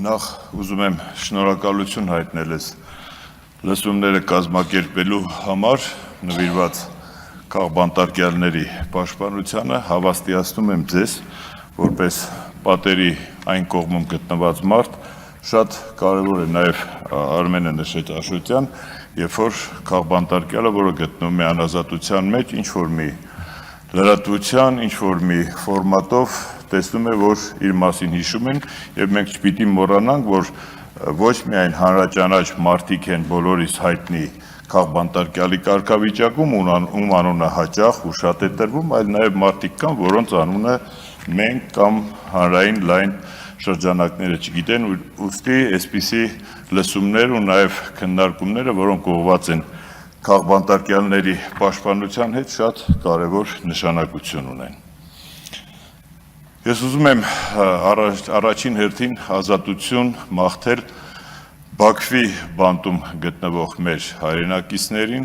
Նախ ուզում եմ շնորհակալություն հայտնել ես լսումները կազմակերպելու համար նվիրված քաղբանտարկյալների պաշտպանությանը, հավաստիացնում եմ ձեզ, որպես պատերի այն կողմում գտնված մարդ, շատ կարևոր է նաև Արմենը նշեց Աշոտյան, երբ որ քաղբանտարկյալը, որը գտնվում է անազատության մեջ, ինչ-որ մի լրատվության, ինչ-որ մի ֆորմատով տեսնում է, որ իր մասին հիշում են, և մենք չպիտի մոռանանք, որ ոչ միայն հանրաճանաչ մարդիկ են բոլորիս հայտնի քաղբանտարկյալի կարգավիճակում, ում անունը հաճախ ու շատ է տրվում, այլ նաև մարդիկ կան, որոնց անունը մենք կամ հանրային լայն շրջանակները չգիտեն, ուստի այսպիսի լսումներ ու նաև քննարկումները, որոնք ուղղված են քաղբանտարկյալների պաշտպանության հետ, շատ կարևոր նշանակություն ունեն։ Ես ուզում եմ առաջին հերթին ազատություն մաղթել Բաքվի բանտում գտնվող մեր հայրենակիցներին,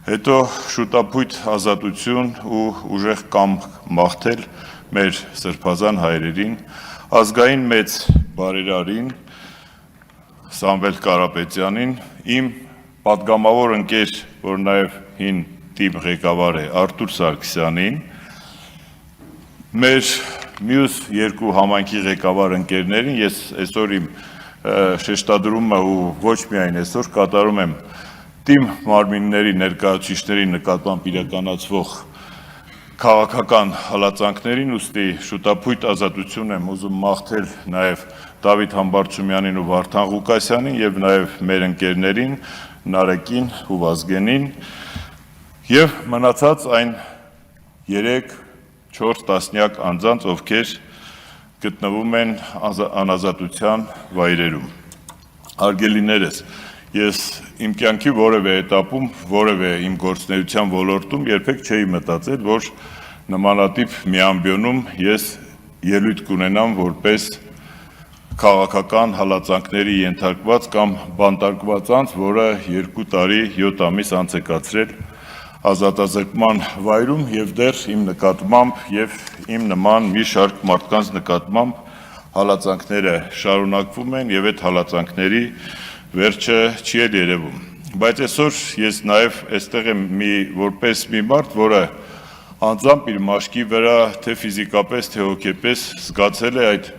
հետո շուտապույտ ազատություն ու ուժեղ կամք մաղթել մեր սրբազան հայրերին, ազգային մեծ բարերարին, Սամվել Կարապետյանին, իմ պատգամավոր ընկեր, որ նաև հին թիմ ղեկավար է, Արթուր Սարգսյանին, մեր մյուս երկու համայնքի ղեկավար ընկերներին, ես այսօր իմ շեշտադրումը ու ոչ միայն այսօր կատարում եմ թիմ մարմինների ներկայացուցիչների նկատմամբ իրականացվող քաղաքական հալածանքներին, ուստի շուտապույտ ազատություն եմ ուզում մաղթել նաև Դավիթ Համբարձումյանին ու Վարդան Ղուկասյանին և նաև մեր ընկերներին Նարեկին ու Վազգենին և մնացած այն 3-4 տասնյակ անձանց, ովքեր գտնվում են անազատության վայրերում։ Հարգելիներս, ես իմ կյանքի որևէ էտապում, որևէ իմ գործունեության ոլորտում երբեք չէի մտածել, որ նմանատիպ մի ամբիոնում ես ելույթ կունենամ որպես քաղաքական հալածանքների ենթարկված կամ բանտարկված անձ, որը 2 տարի 7 ամիս անց է կացրել ազատազրկման վայրում և դեռ իմ նկատմամբ և իմ նման մի շարք մարդկանց նկատմամբ հալածանքները շարունակվում են և այդ հալածանքների վերջը չի էլ երևում։ Բայց այսօր ես նաև այստեղ եմ որպես մի մարդ, որը անձամբ իր մաշկի վրա թե ֆիզիկապես, թե հոգեպես զգացել է այդ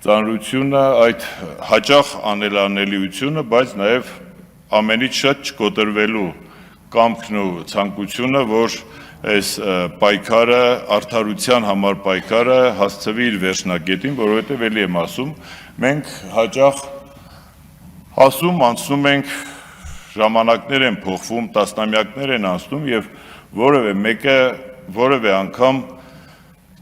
ծանրությունը, այդ հաճախ անելանելիությունը, բայց նաև ամենից շատ չկոտրվելու կամքն ու ցանկությունը, որ այս պայքարը, արդարության համար պայքարը հասցվի իր վերջնակետին, որովհետև էլի եմ ասում, մենք հաճախ ասում, անցնում ենք, ժամանակներ են փոխվում, տասնամյակներ են անցնում և որևէ մեկը որևէ անգամ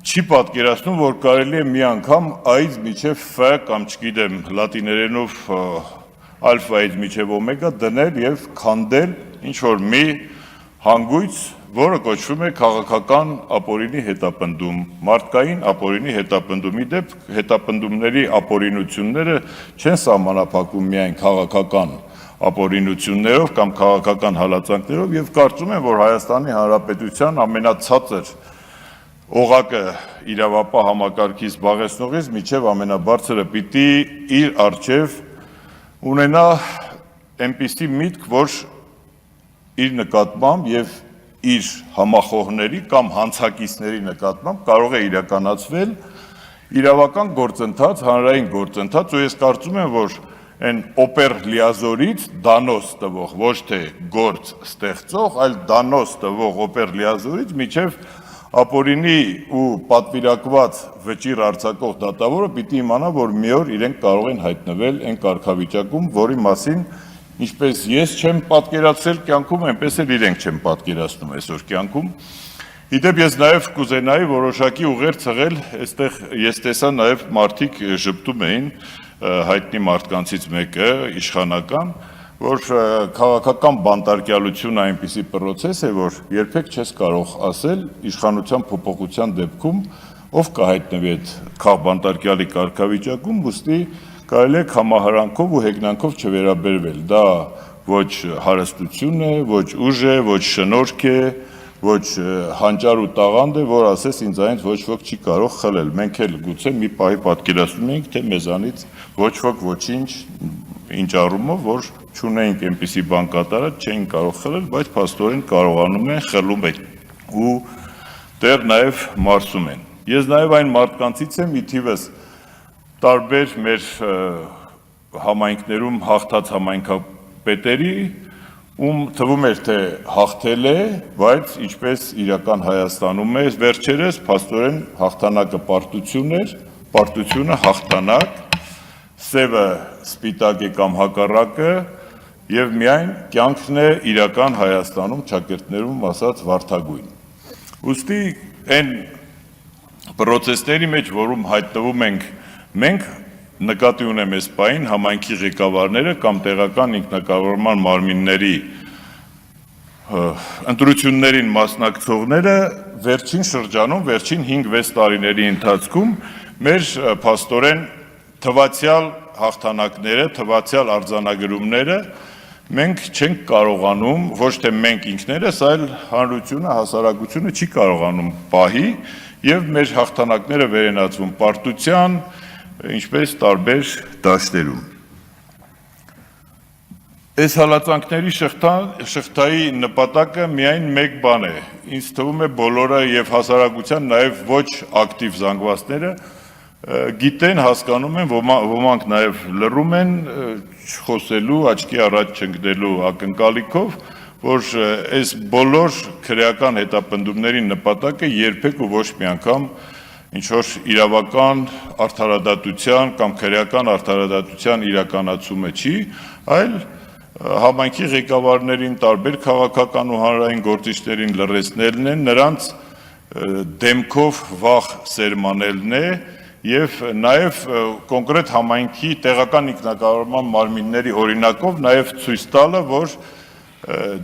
չի պատկերացնում, որ կարելի է մի անգամ A-ից մինչև F կամ չգիտեմ լատիներենով ալֆայից մինչև օմեգա դնել և քանդել ինչ-որ մի հանգույց, որը կոչվում է քաղաքական ապօրինի հետապնդում, մարդկային ապօրինի հետապնդում, իդեպ հետապնդումների ապօրինությունները չեն սահմանափակվում միայն քաղաքական ապօրինություններով կամ քաղաքական հալածանքներով և կարծում եմ, որ Հայաստանի Հանրապետության ամենացածր օղակը իրավապահ համակարգի զբաղեցնողից մինչև ամենաբարձրը պիտի իր առջև ունենա այնպիսի միտք, որ իր նկատմամբ և իր համախոհների կամ հանցակիցների նկատմամբ կարող է իրականացվել իրավական գործընթաց, հանրային գործընթաց ու ես կարծում եմ, որ այն օպեր լիազորից դանոս տվող, ոչ թե գործ ստեղծող, այլ դանոս տվող օպեր լիազորից մինչև ապօրինի ու պատվիրակված վճիռ արձակող դատավորը պիտի իմանա, որ մի օր իրենք կարող են հայտնվել այն կարգավիճակում, որի մասին ինչպես ես չեմ պատկերացրել կյանքում, այնպես էլ իրենք չեմ պատկերացնում այսօր կյանքում։ Իդեպ ես նաև կուզենայի որոշակի ուղեր ցղել, այստեղ ես տեսա նաև մարդիկ ժպտում էին, հայտնի մարդկանցից մեկը, իշխանական, որ քաղաքական բանտարկյալությունը այնպիսի պրոցես է, որ երբեք չես կարող ասել իշխանության փոփոխության դեպքում ով կհայտնվի այդ քաղբանտարկյալի կարգավիճակում, ուստի կարելի է համահարանքով ու հեգնանքով չվերաբերվել, դա ոչ հարստություն է, ոչ ուժ է, ոչ շնորհք է, ոչ հանճար ու տաղանդ է, որ ասես ինձանից ոչ ոք չի կարող խլել, մենք էլ գուցե մի պահի պատկերացնում էինք, թե մեզանից ոչ ոք ոչինչ ինչ առումով, որ չունեինք այնպիսի բան կատարած, չէին կարող խլել, բայց փաստորեն կարողանում են, խլում են ու դեռ նաև մարսում են։ Ես նաև այն մարդկանցից եմ, ի թիվս տարբեր մեր համայնքներում հաղթած համայնքապետերի, ում թվում էր, թե հաղթել է, բայց ինչպես իրական Հայաստանում է վերջերս, փաստորեն հաղթանակը պարտություն էր, պարտությունը հաղթանակ, սևը սպիտակ է կամ հակառակը, եւ միայն կյանքն է իրական Հայաստանում ճակերտներում ասած վարդագույն։ Ուստի այն պրոցեսների մեջ, որում հայտնվում ենք մենք, նկատի ունեմ այս պահին համայնքի ղեկավարները կամ տեղական ինքնակառավարման մարմինների ընտրություններին մասնակցողները վերջին շրջանում, վերջին 5-6 տարիների ընթացքում մեր փաստորեն թվացյալ հաղթանակները, թվացյալ արձանագրումները մենք չենք կարողանում, ոչ թե մենք ինքներս, այլ հանրությունը, հասարակությունը չի կարողանում պահի եւ մեր հաղթանակները վերենացվում պարտության, ինչպես տարբեր դաշտերում։ Այս հալածանքների շղթայի նպատակը միայն մեկ բան է, ինձ թվում է բոլորը եւ հասարակության նաեւ ոչ ակտիվ զանգվածները գիտեն, հասկանում են, ոմանք նաեւ լռում են, չխոսելու, աչքի առաջ չընկնելու ակնկալիքով, որ այս բոլոր քրեական հետապնդումների նպատակը երբեք ու ոչ մի անգամ ինչ-որ իրավական արդարադատության կամ քրեական արդարադատության իրականացումը չի, այլ համայնքի ղեկավարներին, տարբեր քաղաքական ու հանրային գործիչներին լռեցնելն է, նրանց դեմքով վախ սերմանելն է եւ նաեւ կոնկրետ համայնքի տեղական ինքնակառավարման մարմինների օրինակով նաեւ ցույց տալը, որ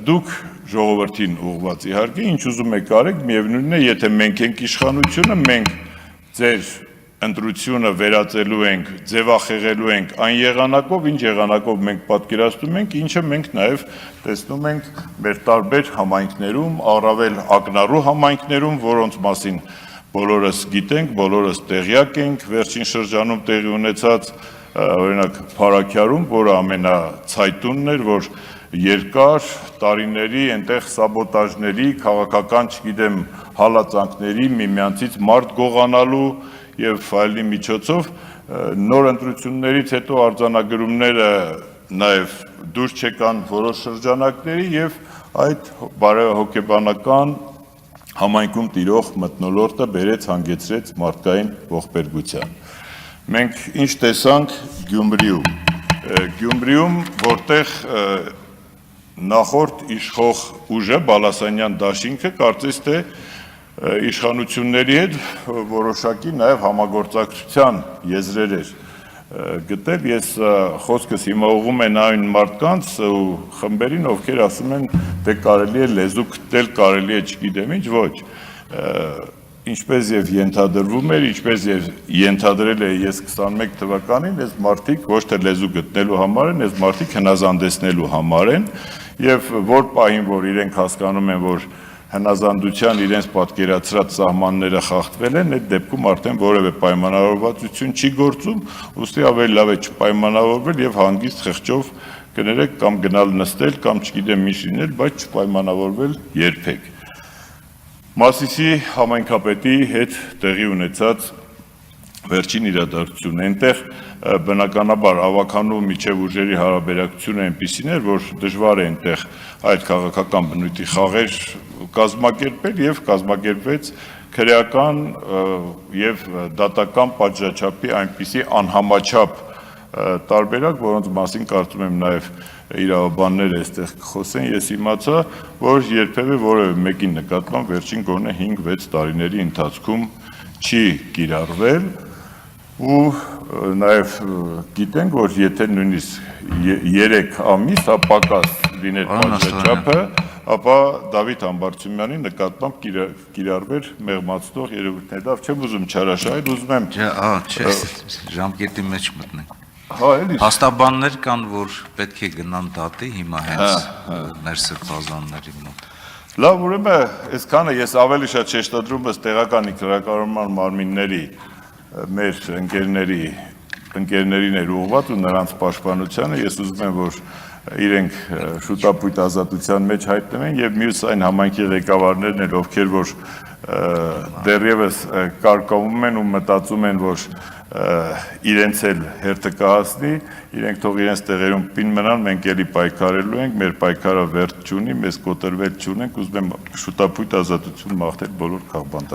դուք ժողովրդին ուղղված իհարկե ինչ ուզում եք արեք, միևնույնն է, եթե մենք ենք իշխանությունը, մենք ձեր ընտրությունը վերածելու ենք, ձևախեղելու ենք այն եղանակով, ինչ եղանակով մենք պատկերացնում ենք, ինչը մենք նաև տեսնում ենք մեր տարբեր համայնքներում, առավել ակնառու համայնքներում, որոնց մասին բոլորս գիտենք, բոլորս տեղյակ ենք, վերջին շրջանում տեղի ունեցած, օրինակ Փարաքյարում, որը ամենացայտունն էր, որ երկար տարիների այնտեղ սաբոտաժների, քաղաքական, չգիտեմ, հալածանքների, միմյանցից մարդ գողանալու եւ այլնի միջոցով նոր ընտրություններից հետո արձանագրումները նաեւ դուրս չեկան որոշ շրջանակների եւ այդ բարեհոգեբանական համայնքում տիրող մթնոլորտը բերեց հանգեցրեց մարդկային ողբերգության։ Մենք ինչ տեսանք Գյումրիում, որտեղ նախորդ իշխող ուժը Բալասանյան դաշինքը կարծես թե իշխանությունների հետ որոշակի նաև համագործակցության եզրեր էր գտել, ես խոսքս հիմա ուղղում են այն մարդկանց ու խմբերին, ովքեր ասում են, դե կարելի է լեզու գտել, կարելի է չգիտեմ ինչ, ոչ, ինչպես եւ ենթադրվում էր, ինչպես եւ ենթադրել է ես 21 թվականին, այս մարդիկ ոչ թե լեզու գտնելու համար են, այս մարդիկ հնազանդեցնելու համար են եւ որ պահին, որ իրենք հասկանում են, որ հնազանդության իրենց պատկերացրած սահմանները խախտվել են, այդ դեպքում արդեն որևէ պայմանավորվածություն չի գործում, ուստի ավելի լավ է չպայմանավորվել եւ հանգիստ խղճով կներեք կամ գնալ նստել կամ չգիտեմ ինչ լինել, բայց չպայմանավորվել երբեք։ Մասիսի համայնքապետի հետ տեղի ունեցած վերջին իրադարձությունն այնտեղ բնականաբար ավականու միջև ուժերի հարաբերակցությունը այնպիսին էր, որ դժվար է այնտեղ այդ քաղաքական բնույթի խաղեր կազմակերպել եւ կազմակերպվեց քրեական եւ դատական պատժաչափի այնպիսի անհամաչափ տարբերակ, որոնց մասին կարծում եմ նաեւ իրավաբանները այստեղ կխոսեն, ես իմացա, որ երբևէ որևէ մեկի նկատմամբ վերջին գոնե 5-6 տարիների ընթացքում չի կիրառվել ու նաև գիտենք, որ եթե նույնիսկ 3 ամիս պակաս լիներ պատժաչափը, ապա Դավիթ Համբարձումյանի նկատմամբ կիրառվեր մեղմացնող երևույթներ, լավ չեմ ուզում չարաշահել, ուզում եմ ժամկետի մեջ մտնենք։ Հա, էլի։ Հաստաբաններ կան, որ պետք է գնան դատի հիմա հենց մեր սրբազանների մոտ։ Լավ, ուրեմն այսքանը ես ավելի շատ շեշտադրում եմ տեղական ինքնակառավարման մարմինների մեր ընկերների ընկերներին էր ուղղված ու նրանց պաշտպանությանը, ես ուզում եմ, որ իրենք շուտապույտ ազատության մեջ հայտնվեն եւ մյուս այն համայնքի ղեկավարներն են, ովքեր որ դեռևս կարկավում են ու մտածում են, որ իրենց էլ հերթը կհասնի, իրենք թող իրենց տեղերում պին մնան, մենք էլի պայքարելու ենք, մեր պայքարը վերջ չունի, մեզ կոտրվել չունենք, ուզում եմ շուտապույտ ազատություն մաղթել բոլոր քաղբանտարկներին։